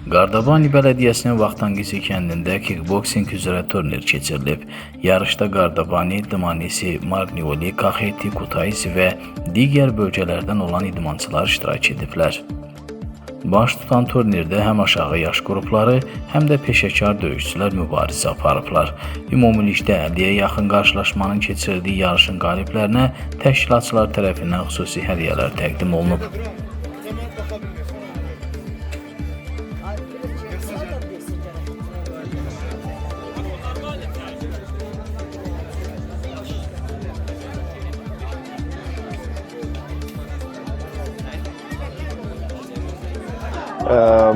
Qardabani Bələdiyyəsinin Vaxtangisi kəndində kickboksing üzrə turnir keçirilib. Yarışda Qardabani, Dmanisi, Marnioli, Kaxeti, Kutaisi və digər bölgələrdən olan idmançılar iştirak ediblər. Baş tutan turnirdə həm aşağı yaş qrupları, həm də peşəkar döyüşçülər mübarizə aparıblar. Ümumilikdə 50-yə yaxın qarşılaşmanın keçirildiyi yarışın qaliblərinə təşkilatçılar tərəfindən xüsusi hədiyyələr təqdim olunub.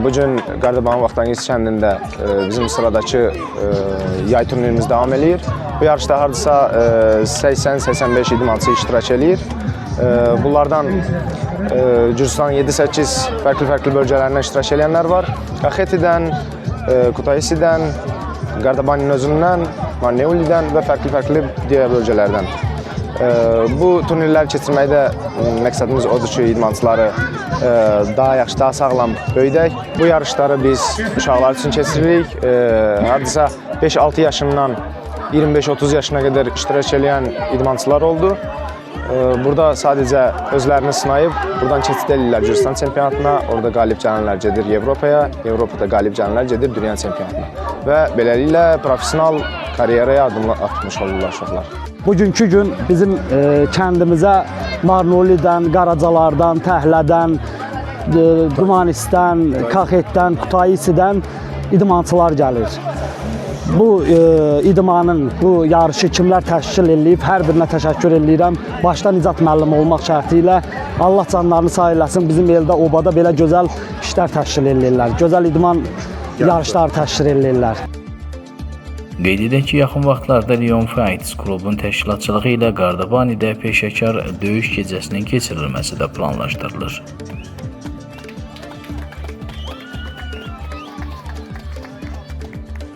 Bugün Qardabani Vaxtangisi kəndində bizim sıradakı yay turnirimiz davam edir. Bu yarışda hardasa 80-85 idmançı iştirak edir. Bunlardan Gürcüstanın 7-8 fərqli bölgələrindən iştirak edənlər var. Kaxetidən, Kutaisidən, Qardabaninin özündən, Marniolidən və fərqli digər bölgələrdən. Bu turnirləri keçirməkdə məqsədimiz odur ki, idmançıları daha yaxşı, daha sağlam böyüdək. Bu yarışları biz uşaqlar üçün keçiririk. Hardasa 5-6 yaşından 25-30 yaşına qədər iştirak edən idmançılar oldu. Burada sadəcə özlərini sınayıb, buradan keçid edirlər Gürcüstan çempionatına, orada qalib gələnlər gedir Avropaya, Avropada qalib gələnlər gedir Dünya çempionatına. Və beləliklə profesional karyeraya addım atmış olurlar uşaqlar. Bugünkü gün bizim kəndimizə Marnolidən, Qaracalardan, Təhlədən, Dumanisdən, Kaxetdən, Kutaisidən idmançılar gəlir. Bu idmanın, bu yarışı kimlər təşkil edib, hər birinə təşəkkür edirəm. Başda Nicat müəllim olmaq şərti ilə Allah canlarını sağ eləsin, bizim eldə, obada belə gözəl işlər təşkil edirlər. Gözəl idman yarışları təşkil edirlər. Qeyd edək ki, yaxın vaxtlarda Lyon Fights klubun təşkilatçılığı ilə Qardabanidə peşəkar döyüş gecəsinin keçirilməsi də planlaşdırılır.